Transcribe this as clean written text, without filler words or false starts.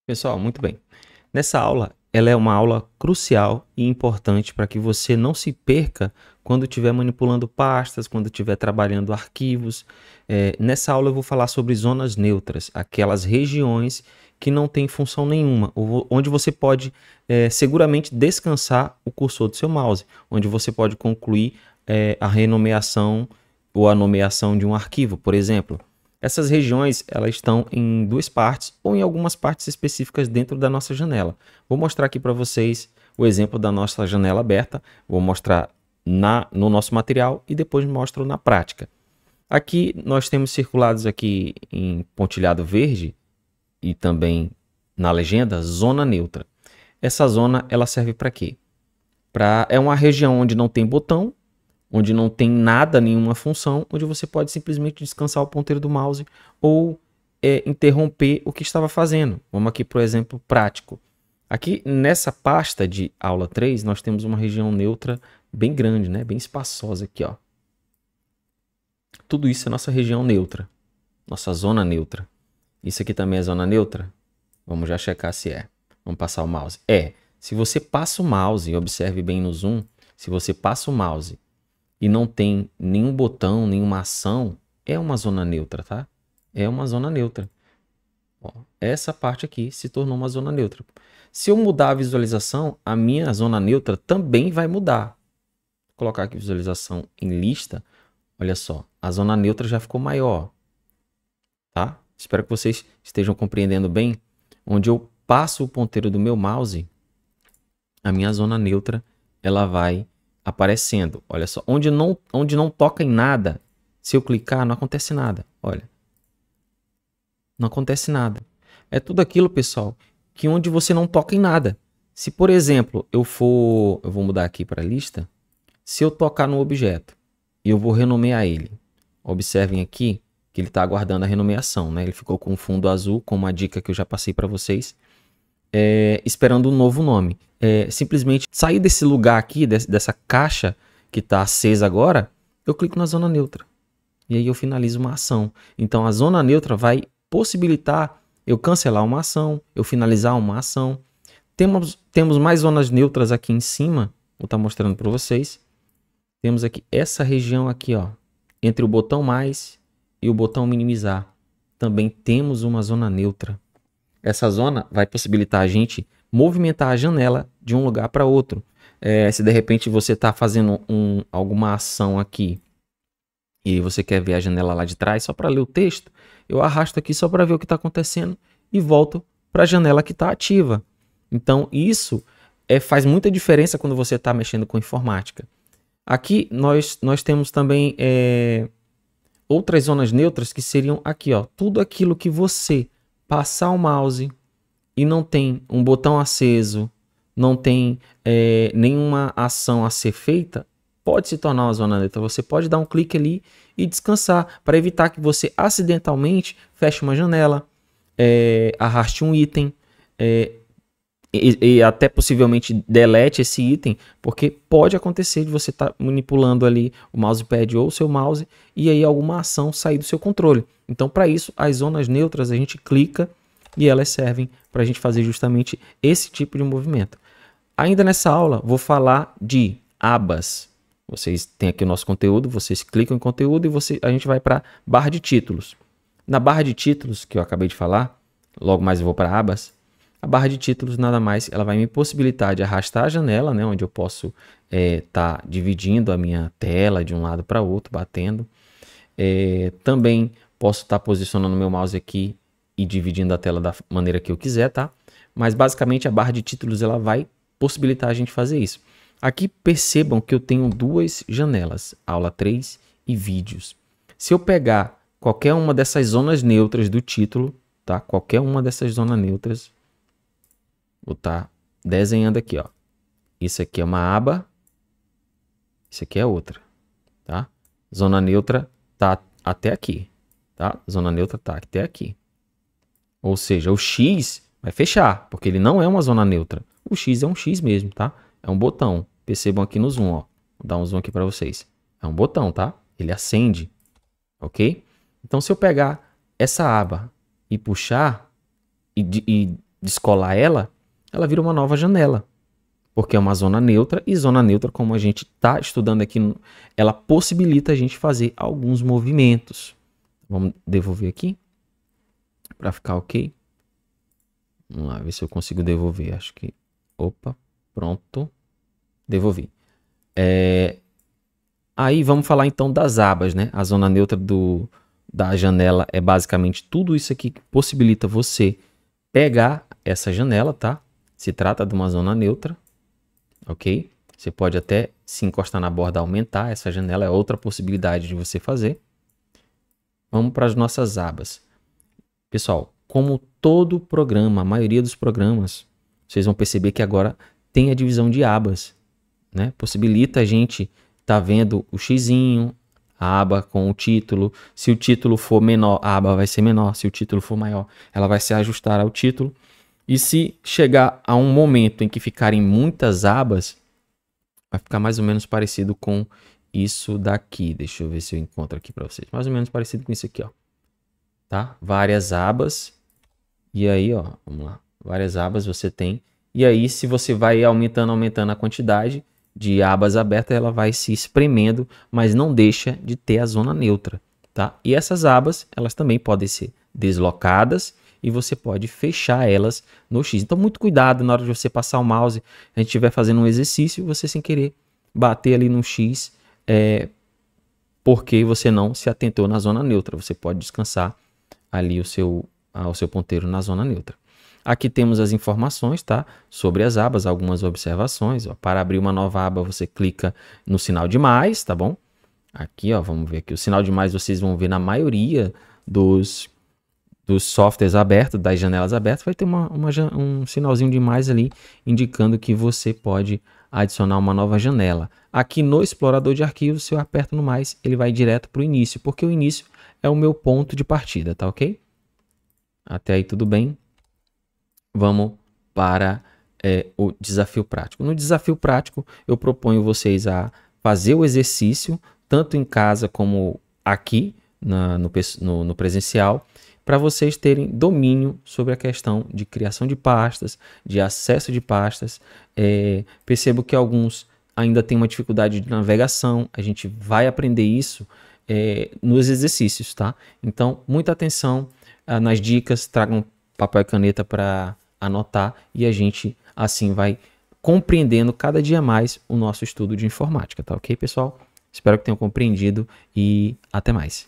Pessoal, muito bem. Nessa aula, ela é uma aula crucial e importante para que você não se perca quando estiver manipulando pastas, quando estiver trabalhando arquivos. Nessa aula eu vou falar sobre zonas neutras, aquelas regiões que não têm função nenhuma, onde você pode seguramente descansar o cursor do seu mouse, onde você pode concluir a renomeação ou a nomeação de um arquivo, por exemplo. Essas regiões elas estão em duas partes ou em algumas partes específicas dentro da nossa janela. Vou mostrar aqui para vocês o exemplo da nossa janela aberta. Vou mostrar no nosso material e depois mostro na prática. Aqui nós temos circulados aqui em pontilhado verde e também na legenda zona neutra. Essa zona ela serve para quê? É uma região onde não tem botão, onde não tem nada, nenhuma função, onde você pode simplesmente descansar o ponteiro do mouse ou interromper o que estava fazendo. Vamos aqui para o exemplo prático. Aqui nessa pasta de aula 3, nós temos uma região neutra bem grande, né? Bem espaçosa aqui, ó. Tudo isso é nossa região neutra, nossa zona neutra. Isso aqui também é zona neutra? Vamos já checar se é. Vamos passar o mouse. Se você passa o mouse, observe bem no zoom, se você passa o mouse e não tem nenhum botão, nenhuma ação, é uma zona neutra, tá? É uma zona neutra. Ó, essa parte aqui se tornou uma zona neutra. Se eu mudar a visualização, a minha zona neutra também vai mudar. Vou colocar aqui visualização em lista. Olha só, a zona neutra já ficou maior, tá? Espero que vocês estejam compreendendo bem. Onde eu passo o ponteiro do meu mouse, a minha zona neutra ela vai aparecendo. Olha só, onde não toca em nada, se eu clicar não acontece nada. Olha, não acontece nada. É tudo aquilo, pessoal, que onde você não toca em nada. Se, por exemplo, eu vou mudar aqui para a lista. Se eu tocar no objeto e eu vou renomear ele, observem aqui que ele está aguardando a renomeação, né? Ele ficou com fundo azul, com uma dica que eu já passei para vocês, esperando um novo nome. Simplesmente sair desse lugar aqui, dessa caixa que está acesa agora, eu clico na zona neutra. E aí eu finalizo uma ação. Então a zona neutra vai possibilitar eu cancelar uma ação, eu finalizar uma ação. Temos mais zonas neutras aqui em cima, vou estar mostrando para vocês. Temos aqui essa região aqui, ó, entre o botão mais e o botão minimizar. Também temos uma zona neutra. Essa zona vai possibilitar a gente movimentar a janela de um lugar para outro. Se de repente você está fazendo alguma ação aqui e você quer ver a janela lá de trás só para ler o texto, eu arrasto aqui só para ver o que está acontecendo e volto para a janela que está ativa. Então isso faz muita diferença quando você está mexendo com informática. Aqui nós temos também outras zonas neutras que seriam aqui, ó, tudo aquilo que você passar o mouse e não tem um botão aceso, não tem nenhuma ação a ser feita, pode se tornar uma zona neutra. Você pode dar um clique ali e descansar, para evitar que você acidentalmente feche uma janela, arraste um item, e até possivelmente delete esse item, porque pode acontecer de você estar manipulando ali o mousepad ou o seu mouse e aí alguma ação sair do seu controle. Então, para isso, as zonas neutras a gente clica e elas servem para a gente fazer justamente esse tipo de movimento. Ainda nessa aula, vou falar de abas. Vocês têm aqui o nosso conteúdo, vocês clicam em conteúdo e a gente vai para barra de títulos. Na barra de títulos, que eu acabei de falar, logo mais eu vou para abas. A barra de títulos nada mais, ela vai me possibilitar de arrastar a janela, né, onde eu posso estar dividindo a minha tela de um lado para o outro, batendo. Também posso estar posicionando o meu mouse aqui e dividindo a tela da maneira que eu quiser, tá? Mas basicamente a barra de títulos ela vai possibilitar a gente fazer isso. Aqui percebam que eu tenho duas janelas, aula 3 e vídeos. Se eu pegar qualquer uma dessas zonas neutras do título, tá? Qualquer uma dessas zonas neutras, vou estar desenhando aqui, ó. Isso aqui é uma aba, isso aqui é outra, tá? Zona neutra tá até aqui, tá? Zona neutra tá até aqui. Ou seja, o X vai fechar, porque ele não é uma zona neutra. O X é um X mesmo, tá? É um botão. Percebam aqui no zoom, ó. Vou dar um zoom aqui para vocês. É um botão, tá? Ele acende, ok? Então, se eu pegar essa aba e puxar e descolar ela, ela vira uma nova janela. Porque é uma zona neutra, e zona neutra, como a gente está estudando aqui, ela possibilita a gente fazer alguns movimentos. Vamos devolver aqui, para ficar ok. Vamos lá, ver se eu consigo devolver. Acho que... Opa, pronto. Devolvi. Aí vamos falar então das abas, né? A zona neutra da janela é basicamente tudo isso aqui que possibilita você pegar essa janela, tá? Se trata de uma zona neutra, ok? Você pode até se encostar na borda, aumentar essa janela, é outra possibilidade de você fazer. Vamos para as nossas abas. Pessoal, como todo programa, a maioria dos programas, vocês vão perceber que agora tem a divisão de abas, né? Possibilita a gente estar vendo o xizinho, a aba com o título. Se o título for menor, a aba vai ser menor. Se o título for maior, ela vai se ajustar ao título. E se chegar a um momento em que ficarem muitas abas, vai ficar mais ou menos parecido com isso daqui. Deixa eu ver se eu encontro aqui para vocês. Mais ou menos parecido com isso aqui, ó. Tá? Várias abas. E aí, ó, vamos lá. Várias abas você tem. E aí, se você vai aumentando a quantidade de abas abertas, ela vai se espremendo, mas não deixa de ter a zona neutra, tá? E essas abas, elas também podem ser deslocadas e você pode fechar elas no X. Então, muito cuidado na hora de você passar o mouse, a gente estiver fazendo um exercício, você sem querer bater ali no X, porque você não se atentou na zona neutra. Você pode descansar ali o seu ponteiro na zona neutra. Aqui temos as informações, tá? Sobre as abas, algumas observações. Ó. Para abrir uma nova aba, você clica no sinal de mais, tá bom? Aqui, ó, vamos ver aqui. O sinal de mais vocês vão ver na maioria dos softwares abertos, das janelas abertas, vai ter um sinalzinho de mais ali, indicando que você pode adicionar uma nova janela. Aqui no explorador de arquivos, se eu aperto no mais, ele vai direto para o início, porque o início é o meu ponto de partida, tá ok? Até aí tudo bem? Vamos para o desafio prático. No desafio prático, eu proponho vocês a fazer o exercício, tanto em casa como aqui no presencial, para vocês terem domínio sobre a questão de criação de pastas, de acesso de pastas. Percebo que alguns ainda têm uma dificuldade de navegação, a gente vai aprender isso nos exercícios, tá? Então, muita atenção nas dicas, tragam papel e caneta para anotar e a gente assim vai compreendendo cada dia mais o nosso estudo de informática, tá ok, pessoal? Espero que tenham compreendido e até mais.